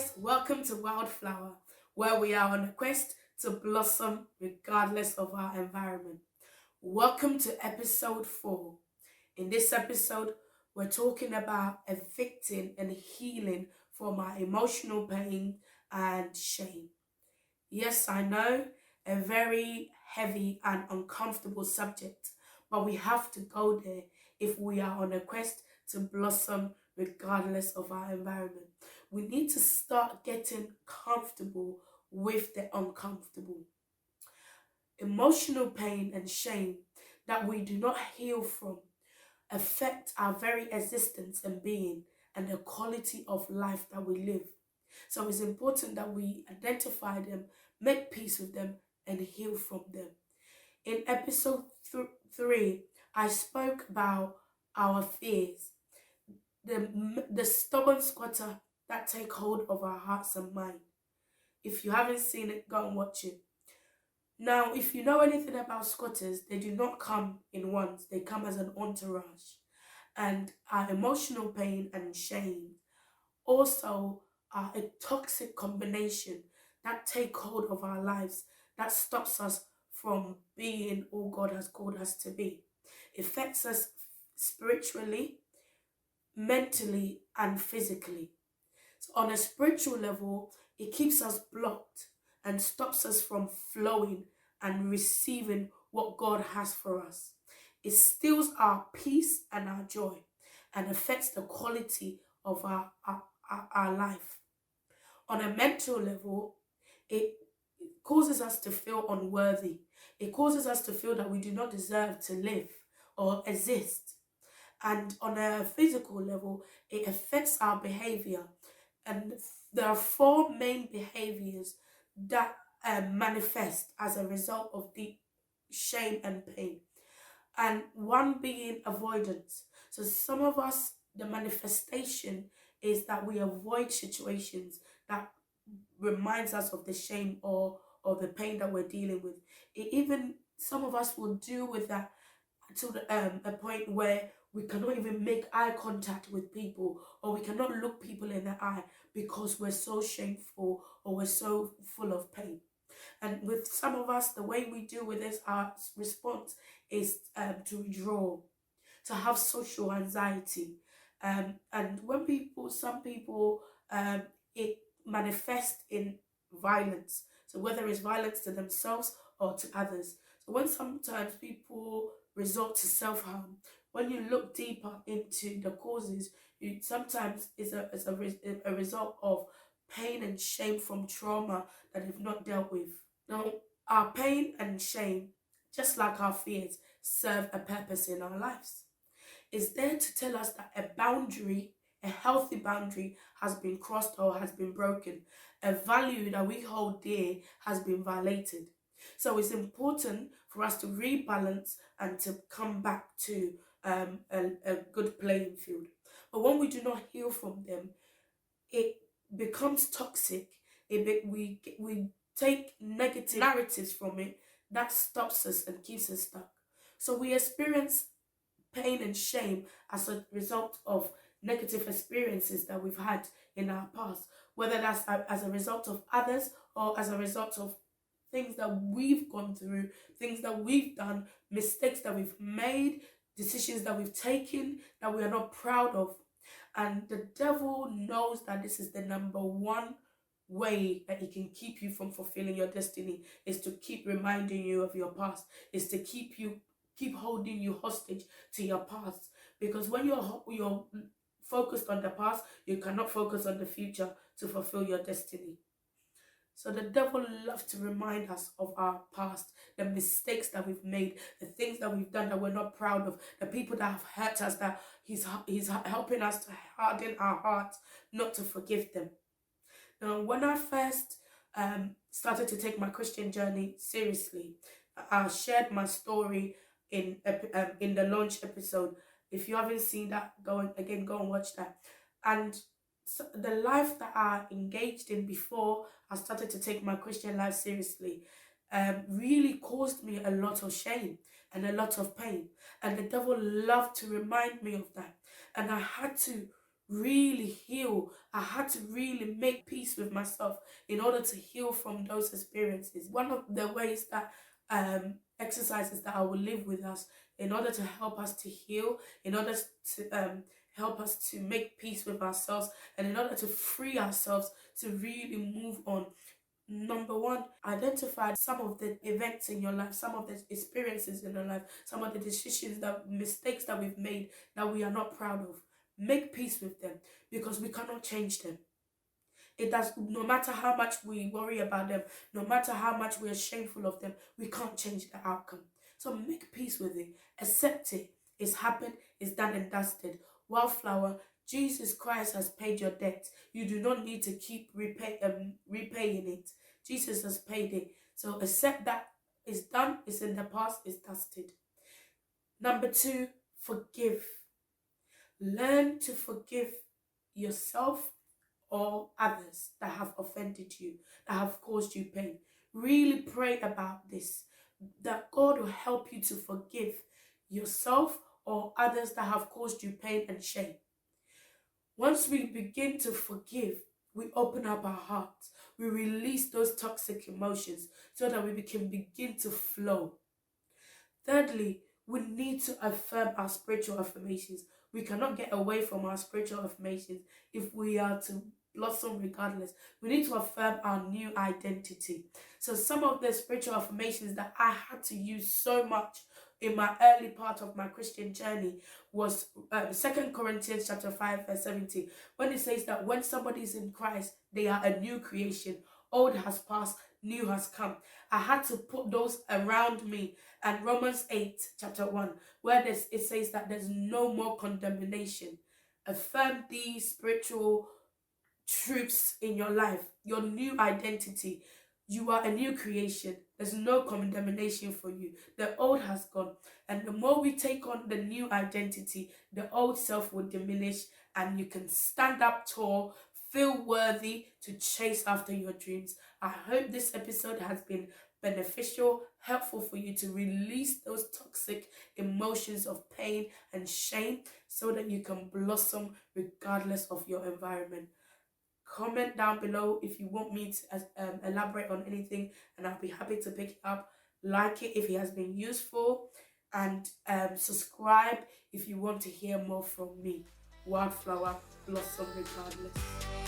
guys, welcome to Wildflower, where we are on a quest to blossom regardless of our environment. Welcome to episode 4. In this episode, we're talking about evicting and healing from our emotional pain and shame. Yes, I know, a very heavy and uncomfortable subject, but we have to go there if we are on a quest to blossom regardless of our environment. We need to start getting comfortable with the uncomfortable. Emotional pain and shame that we do not heal from affect our very existence and being and the quality of life that we live. So it's important that we identify them, make peace with them, and heal from them. In episode 3, I spoke about our fears, the stubborn squatter that take hold of our hearts and mind. If you haven't seen it, go and watch it. Now, if you know anything about squatters, they do not come in ones, they come as an entourage. And our emotional pain and shame also are a toxic combination that take hold of our lives, that stops us from being all God has called us to be. It affects us spiritually, mentally, and physically. So on a spiritual level, it keeps us blocked and stops us from flowing and receiving what God has for us. It steals our peace and our joy and affects the quality of our life. On a mental level, it causes us to feel unworthy. It causes us to feel that we do not deserve to live or exist. And on a physical level, it affects our behavior. And there are 4 main behaviors that manifest as a result of deep shame and pain. And one being avoidance. So some of us, the manifestation is that we avoid situations that reminds us of the shame or the pain that we're dealing with. Even some of us will deal with that to a point where we cannot even make eye contact with people, or we cannot look people in the eye because we're so shameful or we're so full of pain. And with some of us, the way we deal with this, our response is to withdraw, to have social anxiety. And when some people, it manifests in violence. So whether it's violence to themselves or to others. So when sometimes people resort to self-harm, when you look deeper into the causes, sometimes it's a result of pain and shame from trauma that they've not dealt with. Now, our pain and shame, just like our fears, serve a purpose in our lives. It's there to tell us that a boundary, a healthy boundary, has been crossed or has been broken. A value that we hold dear has been violated. So it's important for us to rebalance and to come back to a good playing field. But when we do not heal from them, it becomes toxic. We take negative narratives from it that stops us and keeps us stuck. So we experience pain and shame as a result of negative experiences that we've had in our past, whether that's as a result of others or as a result of things that we've gone through, things that we've done, mistakes that we've made, decisions that we've taken that we are not proud of. And the devil knows that this is the number one way that he can keep you from fulfilling your destiny, is to keep reminding you of your past, is to keep holding you hostage to your past. Because when you're focused on the past, you cannot focus on the future to fulfill your destiny. So the devil loves to remind us of our past, the mistakes that we've made, the things that we've done that we're not proud of, the people that have hurt us, that he's helping us to harden our hearts not to forgive them. Now, when I first started to take my Christian journey seriously, I shared my story in the launch episode. If you haven't seen that, go and watch that. And so the life that I engaged in before I started to take my Christian life seriously really caused me a lot of shame and a lot of pain. And the devil loved to remind me of that. And I had to really heal. I had to really make peace with myself in order to heal from those experiences. One of the ways that exercises that I will live with us in order to help us to heal, in order to help us to make peace with ourselves, and in order to free ourselves to really move on. Number one, identify some of the events in your life, some of the experiences in your life, some of the decisions, that mistakes that we've made that we are not proud of. Make peace with them, because we cannot change them. It does, no matter how much we worry about them, no matter how much we are shameful of them, we can't change the outcome. So make peace with it, accept it. It's happened, it's done and dusted. Wildflower, Jesus Christ has paid your debt. You do not need to keep repaying it. Jesus has paid it. So accept that it's done, it's in the past, it's dusted. Number two, forgive. Learn to forgive yourself or others that have offended you, that have caused you pain. Really pray about this, that God will help you to forgive yourself or others that have caused you pain and shame. Once we begin to forgive, we open up our hearts, we release those toxic emotions so that we can begin to flow. Thirdly, we need to affirm our spiritual affirmations. We cannot get away from our spiritual affirmations if we are to blossom regardless. We need to affirm our new identity. So some of the spiritual affirmations that I had to use so much in my early part of my Christian journey was 2 Corinthians chapter 5 verse 17, when it says that when somebody is in Christ, they are a new creation. Old has passed, new has come. I had to put those around me. And Romans 8 chapter 1, where it says that there's no more condemnation. Affirm these spiritual truths in your life, your new identity. You are a new creation. There's no condemnation for you. The old has gone. And the more we take on the new identity, the old self will diminish, and you can stand up tall, feel worthy to chase after your dreams. I hope this episode has been beneficial, helpful for you to release those toxic emotions of pain and shame so that you can blossom regardless of your environment. Comment down below if you want me to elaborate on anything, and I'll be happy to pick it up. Like it if it has been useful, and subscribe if you want to hear more from me. Wildflower, blossom regardless.